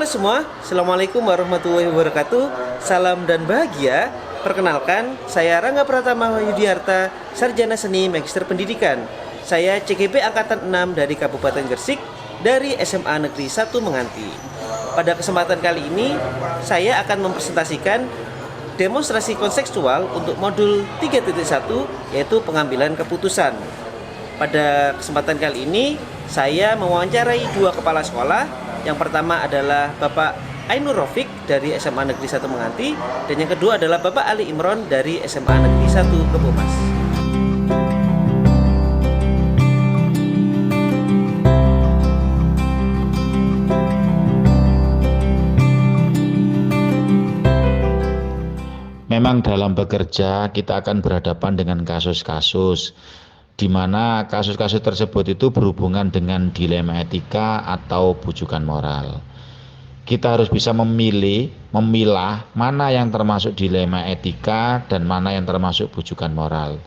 semua, Assalamualaikum warahmatullahi wabarakatuh. Salam dan bahagia. Perkenalkan, saya Rangga Pratama Yudiarta, Sarjana Seni Magister Pendidikan. Saya CGP Angkatan 6 dari Kabupaten Gresik, dari SMA Negeri 1 Menganti. Pada kesempatan kali ini, saya akan mempresentasikan demonstrasi kontekstual untuk modul 3.1, yaitu pengambilan keputusan. Pada kesempatan kali ini, saya mewawancarai dua kepala sekolah. Yang pertama adalah Bapak Ainur Rafiq dari SMA Negeri 1 Menganti, dan yang kedua adalah Bapak Ali Imron dari SMA Negeri 1 Kebomas. Memang dalam bekerja kita akan berhadapan dengan kasus-kasus di mana kasus-kasus tersebut itu berhubungan dengan dilema etika atau bujukan moral. Kita harus bisa memilah mana yang termasuk dilema etika dan mana yang termasuk bujukan moral.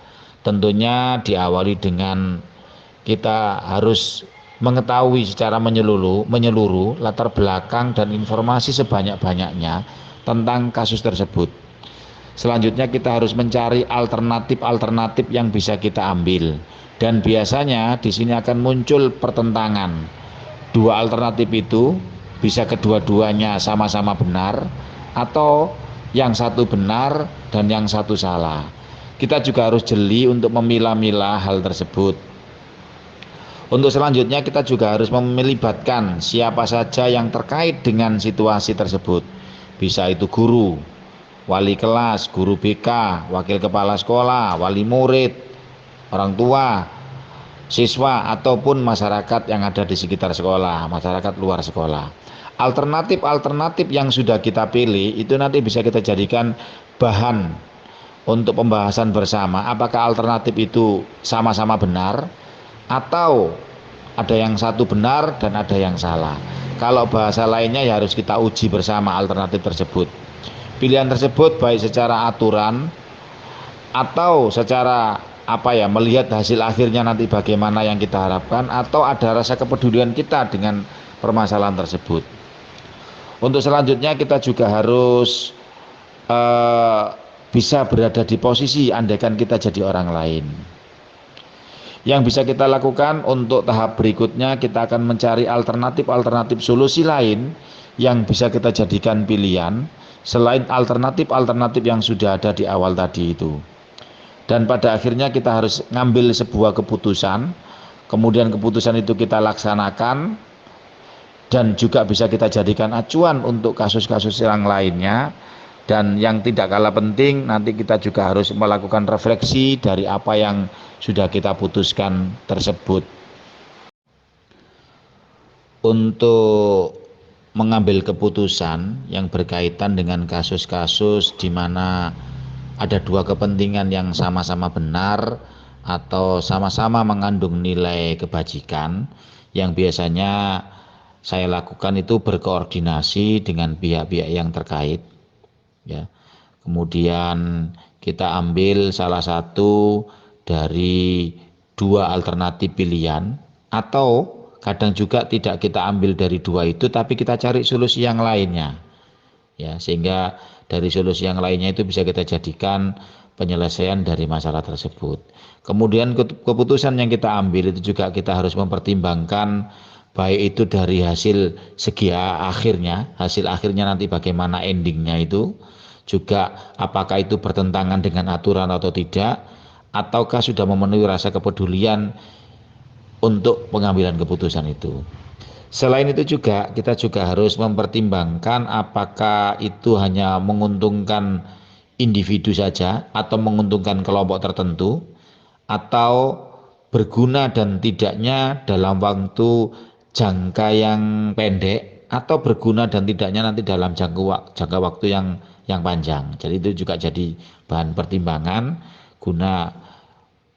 Tentunya diawali dengan kita harus mengetahui secara menyeluruh latar belakang dan informasi sebanyak-banyaknya tentang kasus tersebut. Selanjutnya kita harus mencari alternatif yang bisa kita ambil, dan biasanya di sini akan muncul pertentangan. Dua alternatif itu bisa kedua-duanya sama-sama benar, atau yang satu benar dan yang satu salah. Kita juga harus jeli untuk memilah-milah hal tersebut. Untuk selanjutnya kita juga harus melibatkan siapa saja yang terkait dengan situasi tersebut. Bisa itu guru, wali kelas, guru BK, wakil kepala sekolah, wali murid, orang tua, siswa, ataupun masyarakat yang ada di sekitar sekolah, masyarakat luar sekolah. Alternatif yang sudah kita pilih itu nanti bisa kita jadikan bahan untuk pembahasan bersama. Apakah alternatif itu sama-sama benar, atau ada yang satu benar dan ada yang salah. Kalau bahasa lainnya ya harus kita uji bersama alternatif tersebut. Pilihan tersebut baik secara aturan atau secara melihat hasil akhirnya nanti bagaimana yang kita harapkan, atau ada rasa kepedulian kita dengan permasalahan tersebut. Untuk selanjutnya kita juga harus bisa berada di posisi andaikan kita jadi orang lain. Yang bisa kita lakukan untuk tahap berikutnya, kita akan mencari alternatif solusi lain yang bisa kita jadikan pilihan selain alternatif yang sudah ada di awal tadi itu. Dan pada akhirnya kita harus ngambil sebuah keputusan, kemudian keputusan itu kita laksanakan, dan juga bisa kita jadikan acuan untuk kasus-kasus yang lainnya. Dan yang tidak kalah penting, nanti kita juga harus melakukan refleksi dari apa yang sudah kita putuskan tersebut. Untuk mengambil keputusan yang berkaitan dengan kasus-kasus di mana ada dua kepentingan yang sama-sama benar atau sama-sama mengandung nilai kebajikan, yang biasanya saya lakukan itu berkoordinasi dengan pihak-pihak yang terkait, ya. Kemudian kita ambil salah satu dari dua alternatif pilihan, atau kadang juga tidak kita ambil dari dua itu, tapi kita cari solusi yang lainnya, ya, sehingga dari solusi yang lainnya itu bisa kita jadikan penyelesaian dari masalah tersebut. Kemudian keputusan yang kita ambil itu juga kita harus mempertimbangkan baik itu dari hasil akhirnya nanti bagaimana endingnya itu, juga apakah itu bertentangan dengan aturan atau tidak, ataukah sudah memenuhi rasa kepedulian untuk pengambilan keputusan itu. Selain itu juga kita juga harus mempertimbangkan apakah itu hanya menguntungkan individu saja atau menguntungkan kelompok tertentu, atau berguna dan tidaknya dalam waktu jangka yang pendek, atau berguna dan tidaknya nanti dalam jangka waktu yang panjang. Jadi itu juga jadi bahan pertimbangan guna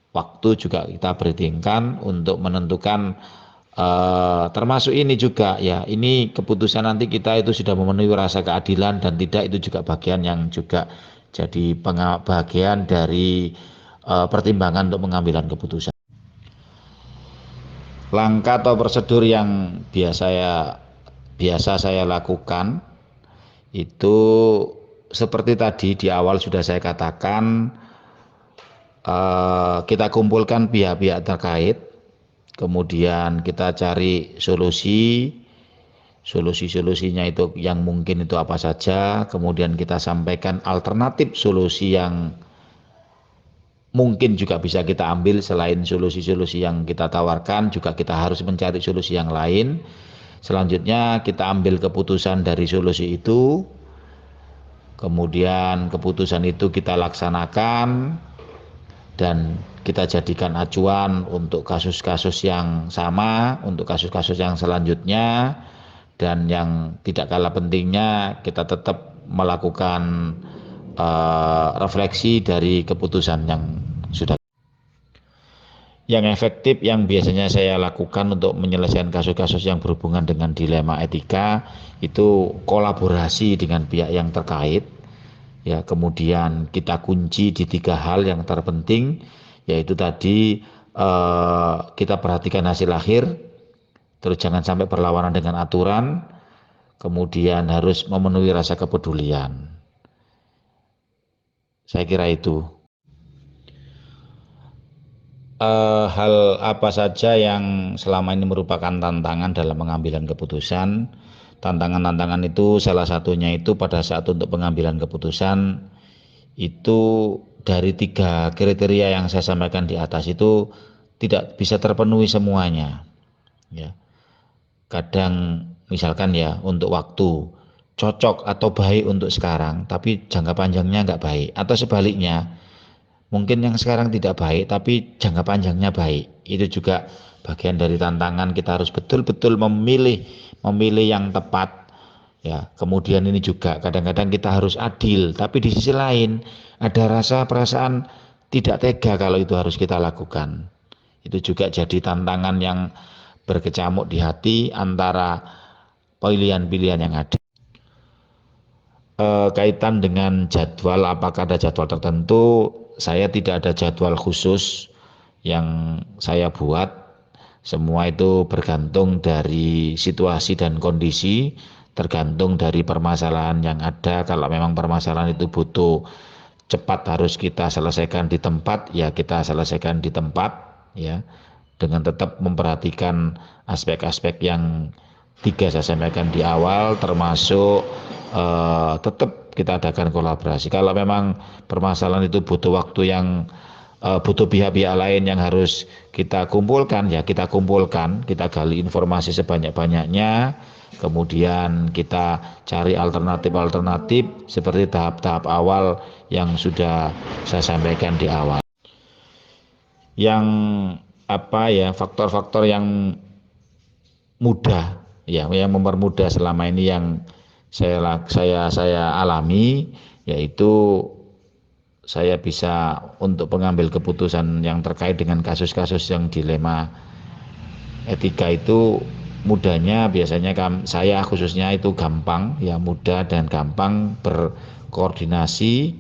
waktu juga kita perhitungkan untuk menentukan, termasuk ini juga, ya, ini keputusan nanti kita itu sudah memenuhi rasa keadilan dan tidak, itu juga bagian yang juga jadi bagian dari pertimbangan untuk pengambilan keputusan. Langkah atau prosedur yang biasa saya biasa saya lakukan itu seperti tadi di awal sudah saya katakan, kita kumpulkan pihak-pihak terkait, kemudian kita cari solusinya itu yang mungkin itu apa saja, kemudian kita sampaikan alternatif solusi yang mungkin juga bisa kita ambil. Selain solusi-solusi yang kita tawarkan, juga kita harus mencari solusi yang lain. Selanjutnya kita ambil keputusan dari solusi itu, kemudian keputusan itu kita laksanakan dan kita jadikan acuan untuk kasus-kasus yang sama, untuk kasus-kasus yang selanjutnya. Dan yang tidak kalah pentingnya, kita tetap melakukan refleksi dari keputusan yang sudah. Yang efektif yang biasanya saya lakukan untuk menyelesaikan kasus-kasus yang berhubungan dengan dilema etika itu kolaborasi dengan pihak yang terkait, ya. Kemudian kita kunci di 3 hal yang terpenting, yaitu tadi kita perhatikan hasil akhir, terus jangan sampai berlawanan dengan aturan, kemudian harus memenuhi rasa kepedulian. Saya kira itu. Hal apa saja yang selama ini merupakan tantangan dalam pengambilan keputusan. Tantangan-tantangan itu salah satunya itu pada saat untuk pengambilan keputusan itu dari 3 kriteria yang saya sampaikan di atas itu tidak bisa terpenuhi semuanya, ya. Kadang misalkan ya untuk waktu cocok atau baik untuk sekarang, tapi jangka panjangnya nggak baik, atau sebaliknya mungkin yang sekarang tidak baik tapi jangka panjangnya baik. Itu juga bagian dari tantangan, kita harus betul-betul memilih yang tepat, ya. Kemudian ini juga kadang-kadang kita harus adil, tapi di sisi lain ada rasa perasaan tidak tega kalau itu harus kita lakukan. Itu juga jadi tantangan yang berkecamuk di hati antara pilihan-pilihan yang ada. Kaitan dengan jadwal, apakah ada jadwal tertentu? Saya tidak ada jadwal khusus yang saya buat. Semua itu bergantung dari situasi dan kondisi, tergantung dari permasalahan yang ada. Kalau memang permasalahan itu butuh cepat harus kita selesaikan di tempat, ya kita selesaikan di tempat, ya, dengan tetap memperhatikan aspek-aspek yang 3 saya sampaikan di awal, termasuk tetap kita adakan kolaborasi. Kalau memang permasalahan itu butuh waktu yang butuh pihak-pihak lain yang harus kita kumpulkan, ya kita kumpulkan, kita gali informasi sebanyak-banyaknya, kemudian kita cari alternatif-alternatif seperti tahap-tahap awal yang sudah saya sampaikan di awal. Yang faktor-faktor yang mudah, ya, yang mempermudah selama ini yang saya alami, yaitu saya bisa untuk mengambil keputusan yang terkait dengan kasus-kasus yang dilema etika itu mudahnya biasanya saya khususnya itu gampang, ya, mudah dan gampang berkoordinasi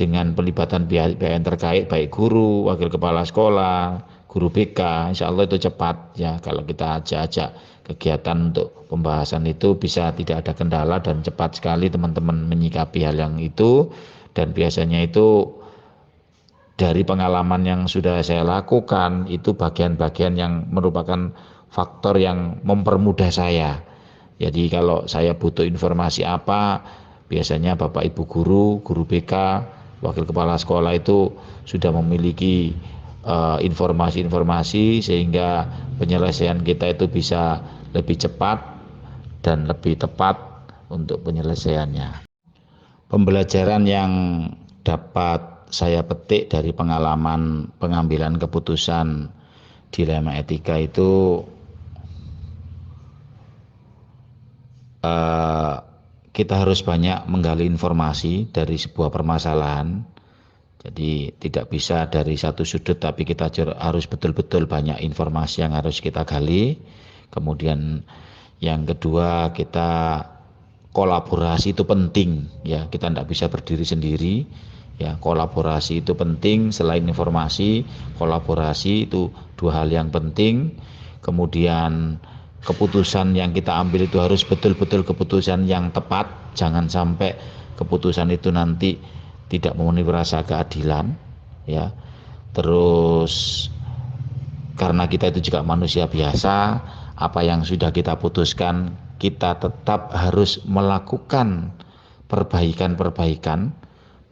dengan pelibatan pihak yang terkait, baik guru, wakil kepala sekolah, guru BK. Insya Allah itu cepat, ya, kalau kita ajak kegiatan untuk pembahasan itu bisa tidak ada kendala dan cepat sekali teman-teman menyikapi hal yang itu. Dan biasanya itu dari pengalaman yang sudah saya lakukan itu bagian-bagian yang merupakan faktor yang mempermudah saya. Jadi kalau saya butuh informasi apa, biasanya Bapak Ibu guru BK, wakil kepala sekolah itu sudah memiliki informasi-informasi sehingga penyelesaian kita itu bisa lebih cepat dan lebih tepat untuk penyelesaiannya. Pembelajaran yang dapat saya petik dari pengalaman pengambilan keputusan dilema etika itu kita harus banyak menggali informasi dari sebuah permasalahan. Jadi tidak bisa dari satu sudut, tapi kita harus betul-betul banyak informasi yang harus kita gali. Kemudian yang kedua, kita kolaborasi itu penting, ya, kita tidak bisa berdiri sendiri, ya, kolaborasi itu penting. Selain informasi, kolaborasi itu 2 hal yang penting. Kemudian keputusan yang kita ambil itu harus betul-betul keputusan yang tepat, jangan sampai keputusan itu nanti tidak memenuhi rasa keadilan, ya. Terus karena kita itu juga manusia biasa, apa yang sudah kita putuskan kita tetap harus melakukan perbaikan-perbaikan,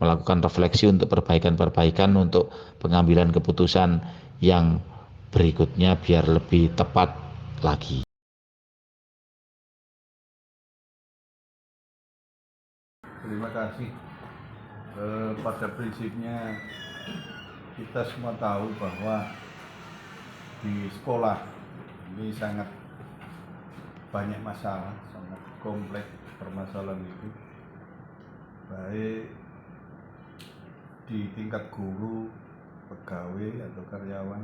melakukan refleksi untuk perbaikan-perbaikan untuk pengambilan keputusan yang berikutnya biar lebih tepat lagi. Terima kasih. Pada prinsipnya kita semua tahu bahwa di sekolah ini sangat banyak masalah, sangat kompleks permasalahan itu, baik di tingkat guru, pegawai atau karyawan,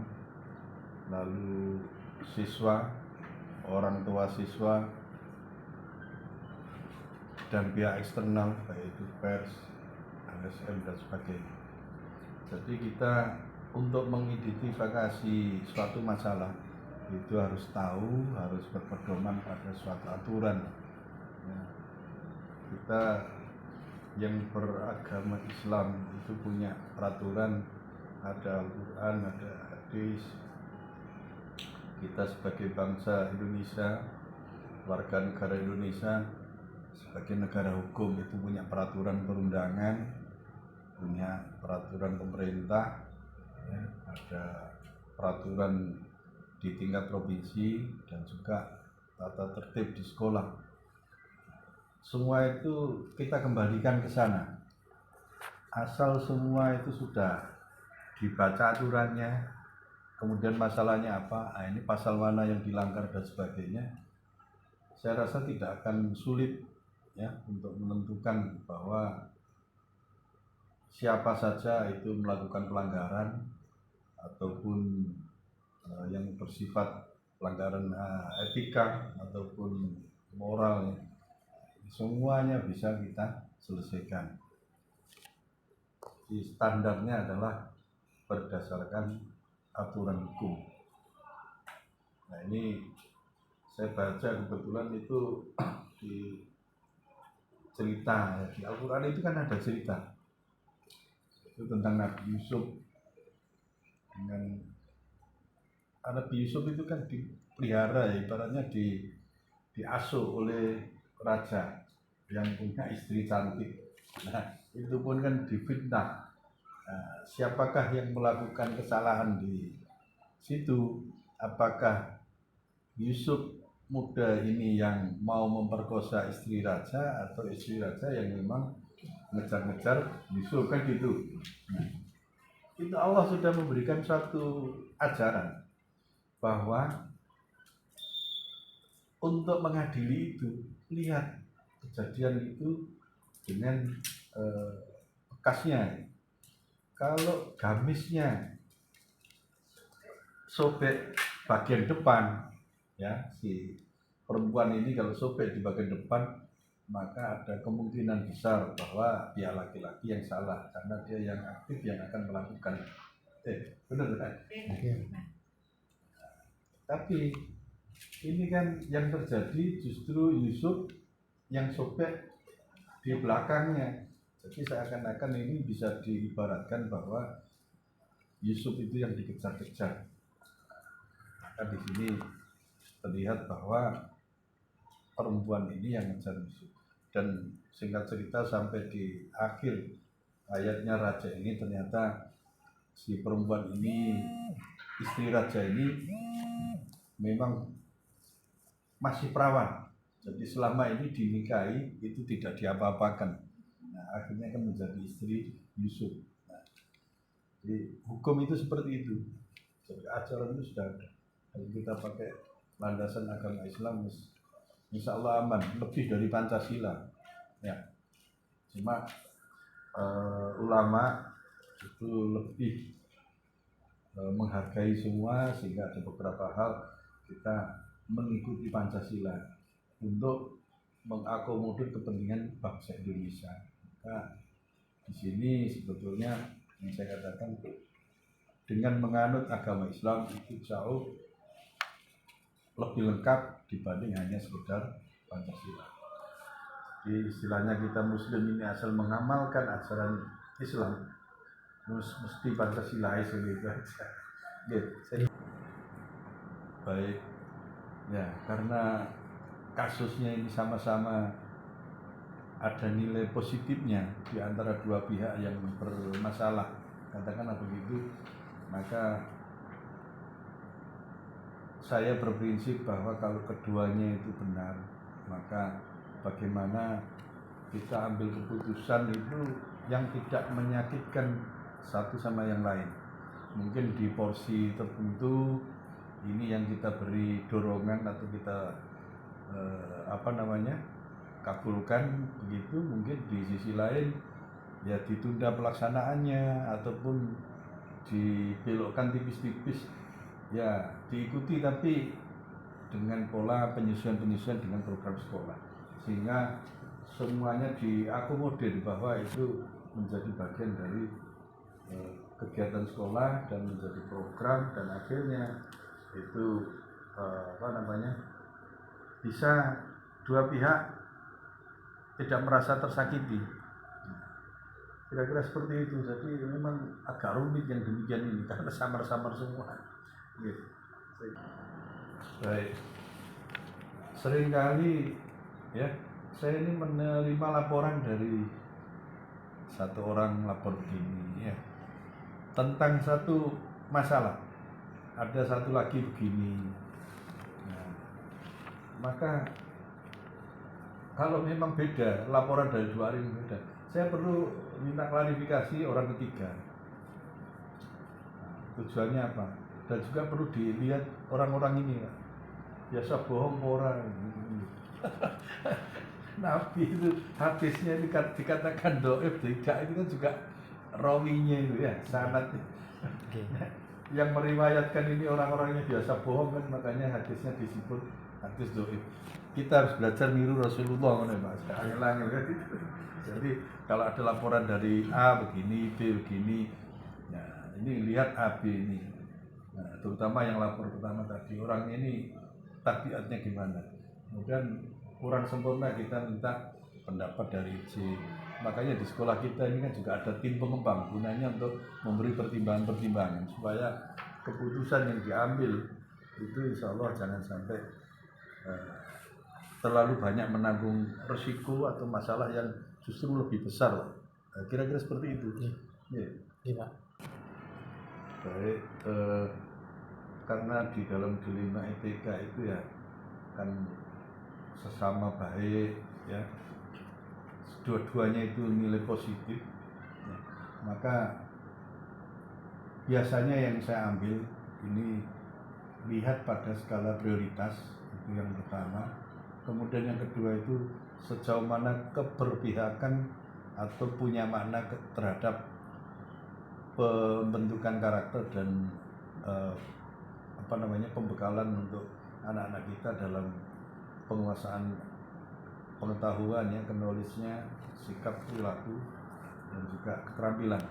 lalu siswa, orang tua siswa, dan pihak eksternal, baik itu pers, LSM dan sebagainya. Jadi kita untuk mengidentifikasi suatu masalah itu harus tahu, harus berpedoman pada suatu aturan. Ya. Kita yang beragama Islam itu punya peraturan, ada Al-Quran, ada hadis. Kita sebagai bangsa Indonesia, warga negara Indonesia, sebagai negara hukum itu punya peraturan perundangan, punya peraturan pemerintah, ya, ada peraturan di tingkat provinsi dan juga tata tertib di sekolah. Semua itu kita kembalikan ke sana. Asal semua itu sudah dibaca aturannya, kemudian masalahnya apa, ini pasal mana yang dilanggar dan sebagainya, saya rasa tidak akan sulit ya untuk menentukan bahwa siapa saja itu melakukan pelanggaran ataupun yang bersifat pelanggaran etika ataupun moral, semuanya bisa kita selesaikan. Jadi standarnya adalah berdasarkan aturan hukum. Nah ini saya baca kebetulan itu di cerita ya, di Al-Quran itu kan ada cerita itu tentang Nabi Yusuf dengan Nabi Yusuf itu kan dipelihara ya, ibaratnya diasuh oleh raja yang punya istri cantik. Nah itu pun kan difitnah. Nah, siapakah yang melakukan kesalahan di situ? Apakah Yusuf muda ini yang mau memperkosa istri raja atau istri raja yang memang ngejar-ngejar Yusuf, kan gitu. Nah, itu Allah sudah memberikan suatu ajaran bahwa untuk mengadili itu lihat kejadian itu dengan bekasnya. Kalau gamisnya sobek bagian depan, ya si perempuan ini kalau sobek di bagian depan, maka ada kemungkinan besar bahwa dia laki-laki yang salah karena dia yang aktif yang akan melakukan. Benar kan? Tapi ini kan yang terjadi justru Yusuf yang sobek di belakangnya. Jadi seakan-akan ini bisa diibaratkan bahwa Yusuf itu yang dikejar-kejar. Maka di sini terlihat bahwa perempuan ini yang mengejar Yusuf. Dan singkat cerita sampai di akhir ayatnya raja ini ternyata si perempuan ini, istri raja ini memang masih perawan. Jadi selama ini dinikahi itu tidak diapa-apakan. Nah, akhirnya kan menjadi istri Yusuf. Nah, jadi hukum itu seperti itu. Jadi ajaran itu sudah ada. Kalau kita pakai landasan agama Islam, insya Allah aman. Lebih dari Pancasila. Ya, cuma ulama itu lebih menghargai semua sehingga ada beberapa hal kita mengikuti Pancasila untuk mengakomodir kepentingan bangsa Indonesia. Nah, di sini sebetulnya yang saya katakan dengan menganut agama Islam itu jauh lebih lengkap dibanding hanya sekedar Pancasila. Jadi istilahnya kita Muslim ini asal mengamalkan ajaran Islam, mesti Pancasila itu aja. Gitu. Baik, ya karena kasusnya ini sama-sama ada nilai positifnya di antara dua pihak yang bermasalah, katakanlah begitu, maka saya berprinsip bahwa kalau keduanya itu benar, maka bagaimana kita ambil keputusan itu yang tidak menyakitkan satu sama yang lain. Mungkin di porsi tertentu ini yang kita beri dorongan atau kita kabulkan begitu, mungkin di sisi lain ya ditunda pelaksanaannya ataupun dibelokkan tipis-tipis, ya diikuti tapi dengan pola penyesuaian dengan program sekolah, sehingga semuanya diakomodir bahwa itu menjadi bagian dari kegiatan sekolah dan menjadi program, dan akhirnya itu bisa dua pihak tidak merasa tersakiti. Kira-kira seperti itu. Jadi memang agak rumit yang demikian ini karena samar-samar semua. Gitu. Baik. Seringkali ya saya ini menerima laporan dari satu orang lapor begini ya, tentang satu masalah. Ada satu lagi begini. Nah, maka kalau memang beda, laporan dari dua hari beda, saya perlu minta klarifikasi orang ketiga. Nah, tujuannya apa? Dan juga perlu dilihat orang-orang ini, ya. Biasa bohong orang. Nabi itu hadisnya dikatakan doib, tidak itu kan juga rawinya itu ya, sanadnya. Yang meriwayatkan ini orang-orangnya biasa bohong kan, makanya hadisnya disebut hadis doib. Kita harus belajar niru Rasulullah, Mas. Angel-angel kan itu. Jadi kalau ada laporan dari A begini, B begini, nah ini lihat A, B ini. Nah, terutama yang lapor pertama tadi, orang ini tabiatnya gimana. Kemudian kurang sempurna, kita minta pendapat dari C. Makanya di sekolah kita ini kan juga ada tim pengembang, gunanya untuk memberi pertimbangan-pertimbangan supaya keputusan yang diambil itu insya Allah jangan sampai terlalu banyak menanggung resiko atau masalah yang justru lebih besar. Kira-kira seperti itu. Iya, Pak. Baik, karena di dalam dilema etika itu ya kan sesama baik ya, dua-duanya itu nilai positif ya. Maka biasanya yang saya ambil ini lihat pada skala prioritas, itu yang pertama. Kemudian yang kedua itu sejauh mana keberpihakan atau punya makna terhadap pembentukan karakter dan pembekalan untuk anak-anak kita dalam penguasaan pengetahuan ya, knowledge-nya, sikap perilaku dan juga keterampilan.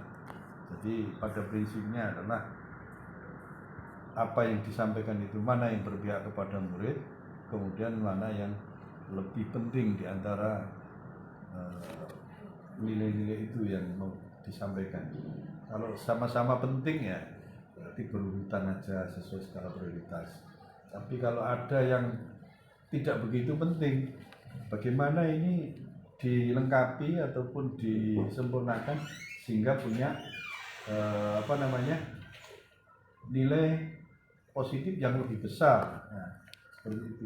Jadi pada prinsipnya adalah apa yang disampaikan itu mana yang berpihak kepada murid, kemudian mana yang lebih penting di antara nilai-nilai itu yang mau disampaikan. Kalau sama-sama penting ya berarti berurutan aja sesuai skala prioritas. Tapi kalau ada yang tidak begitu penting, bagaimana ini dilengkapi ataupun disempurnakan sehingga punya nilai positif yang lebih besar. Nah, seperti itu.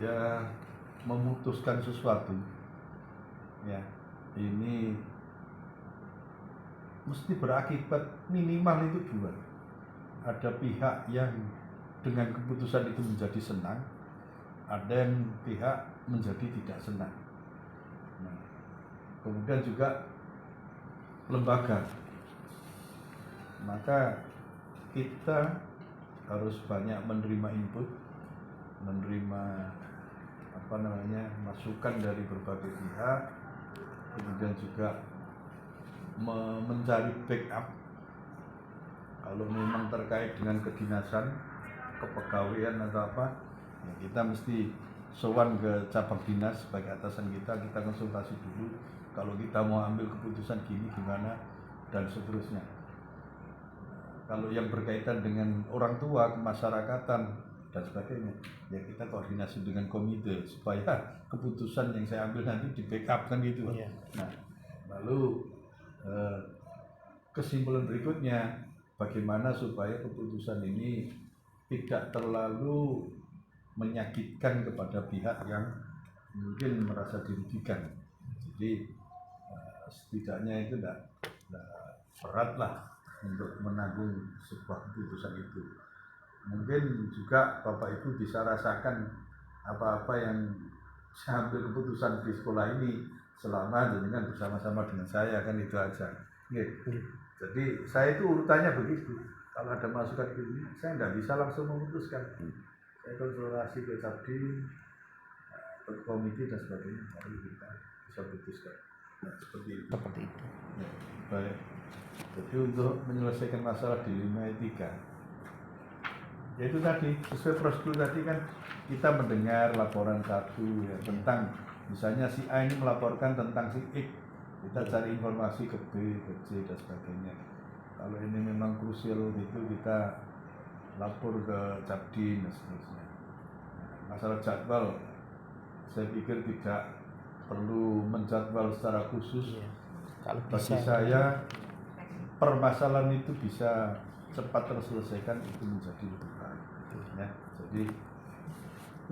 Ya, memutuskan sesuatu ya ini mesti berakibat minimal itu dua. Ada pihak yang dengan keputusan itu menjadi senang, ada yang pihak menjadi tidak senang. Nah, kemudian juga lembaga, maka kita harus banyak menerima input, menerima masukan dari berbagai pihak, kemudian juga mencari backup kalau memang terkait dengan kedinasan kepegawaian atau apa, ya kita mesti sowan ke cabang dinas sebagai atasan kita konsultasi dulu kalau kita mau ambil keputusan gini gimana dan seterusnya. Kalau yang berkaitan dengan orang tua, kemasyarakatan dan sebagainya, ya kita koordinasi dengan komite supaya keputusan yang saya ambil nanti di backup kan gitu. Iya. Nah, lalu kesimpulan berikutnya, bagaimana supaya keputusan ini tidak terlalu menyakitkan kepada pihak yang mungkin merasa dirugikan. Jadi setidaknya itu tidak berat lah untuk menanggung sebuah keputusan itu. Mungkin juga Bapak Ibu bisa rasakan apa-apa yang saya ambil keputusan di sekolah ini selama dengan bersama-sama dengan saya, kan itu aja. Jadi saya itu urutannya begitu. Kalau ada masukan ini, saya nggak bisa langsung memutuskan. Saya konsultasi ke Cabdi, ke komite dan sebagainya, baru kita bisa putuskan. Nah, seperti itu. Ya, baik. Jadi untuk menyelesaikan masalah dilema etika, yaitu tadi sesuai prosedur tadi kan kita mendengar laporan satu ya, tentang misalnya si A ini melaporkan tentang si X, kita cari informasi ke B, ke C dan sebagainya. Kalau ini memang krusial gitu kita lapor ke Cabdi dan seterusnya. Masalah jadwal, saya pikir tidak perlu menjadwal secara khusus. Kalau Bagi bisa, saya permasalahan itu bisa cepat terselesaikan, itu menjadi lebih baik. Ya, jadi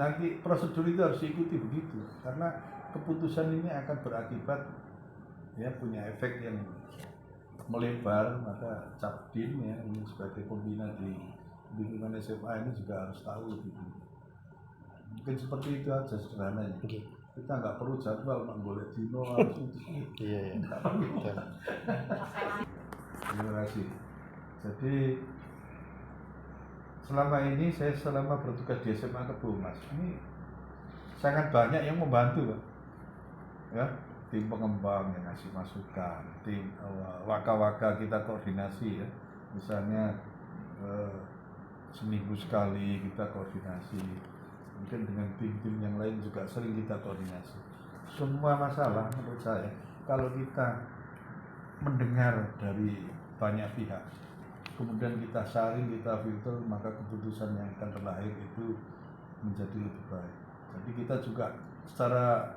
nanti prosedur itu harus diikuti begitu, karena keputusan ini akan berakibat ya punya efek yang melebar. Maka Cabdin ya ini sebagai pembina di lingkungan SMA ini juga harus tahu gitu. Mungkin seperti itu aja sederhananya. Kita nggak perlu jadwal, nggak boleh dino harus itu. Iya. Nggak perlu. Terima kasih. Jadi selama ini saya selama bertugas di SMA Kebo Mas, ini sangat banyak yang membantu Pak. Ya, tim pengembang yang ngasih masukan, tim waka-waka kita koordinasi ya. Misalnya seminggu sekali kita koordinasi, mungkin dengan tim-tim yang lain juga sering kita koordinasi. Semua masalah menurut saya kalau kita mendengar dari banyak pihak, kemudian kita saring, kita filter, maka keputusan yang akan terlahir itu menjadi lebih baik. Jadi kita juga secara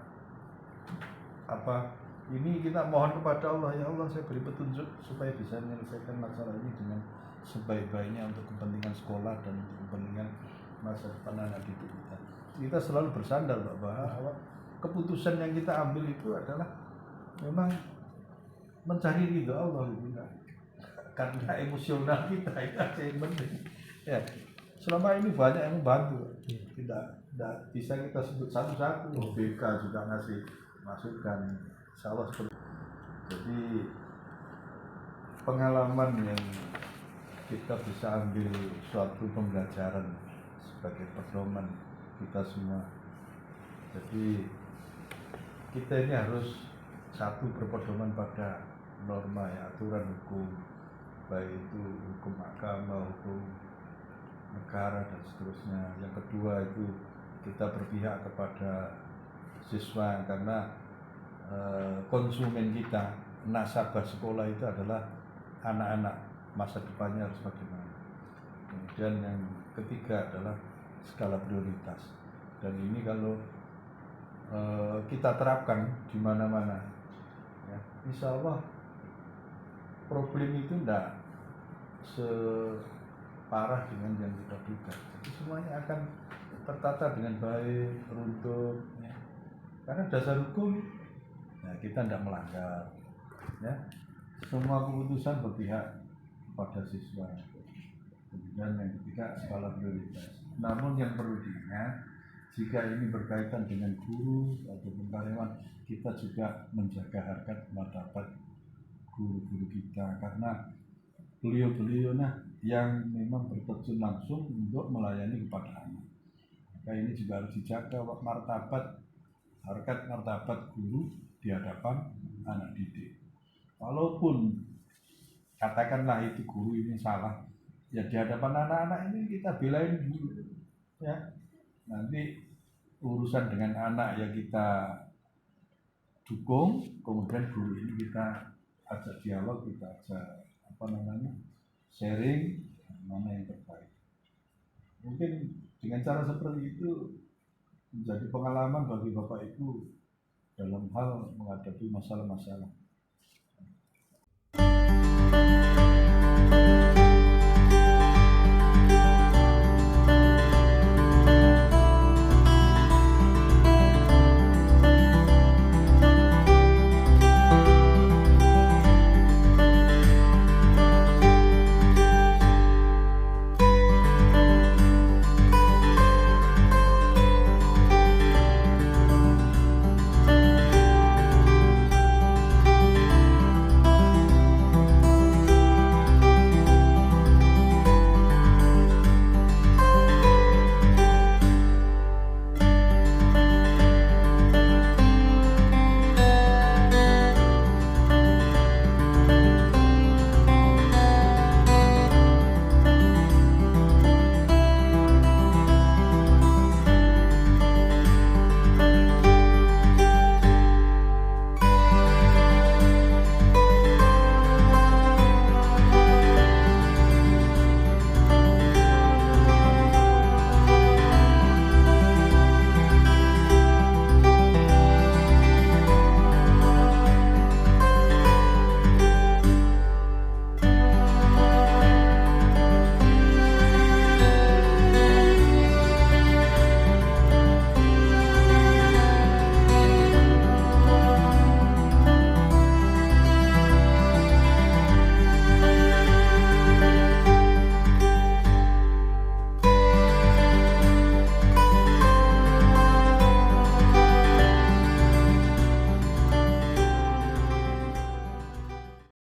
ini kita mohon kepada Allah, ya Allah saya beri petunjuk supaya bisa menyelesaikan masalah ini dengan sebaik-baiknya untuk kepentingan sekolah dan untuk kepentingan masa depan anak didik kita. Kita selalu bersandar bahwa keputusan yang kita ambil itu adalah memang mencari ridho Allah gitu. Karena emosional kita itu aja yang penting. Ya, selama ini banyak yang membantu. Tidak bisa kita sebut satu-satu. BK juga ngasih masukan. Insya Allah seperti itu. Jadi pengalaman yang kita bisa ambil suatu pembelajaran sebagai pedoman kita semua. Jadi kita ini harus satu berpedoman pada norma ya, aturan hukum, baik itu hukum agama, hukum negara dan seterusnya. Yang kedua itu kita berpihak kepada siswa, karena konsumen kita, nasabah sekolah itu adalah anak-anak, masa depannya harus bagaimana. Kemudian yang ketiga adalah skala prioritas, dan ini kalau kita terapkan di mana-mana ya, insya Allah problem itu tidak separah dengan yang kita duga. Jadi semuanya akan tertata dengan baik, teruntut ya. Karena dasar hukum ya, kita tidak melanggar ya. Semua keputusan berpihak pada siswa. Kemudian yang ketiga skala prioritas. Namun yang perlu diingat, jika ini berkaitan dengan guru ataupun karyawan, kita juga menjaga harkat martabat guru-guru kita, karena beliau-beliau yang memang berterjun langsung untuk melayani kepada anak. Maka ini juga harus dijaga harkat martabat guru di hadapan anak didik. Walaupun katakanlah itu guru ini salah, ya di hadapan anak-anak ini kita belain dulu ya. Nanti urusan dengan anak yang kita dukung, kemudian guru ini kita ajak dialog, kita ajak sharing mana yang terbaik. Mungkin dengan cara seperti itu menjadi pengalaman bagi Bapak Ibu dalam hal menghadapi masalah-masalah.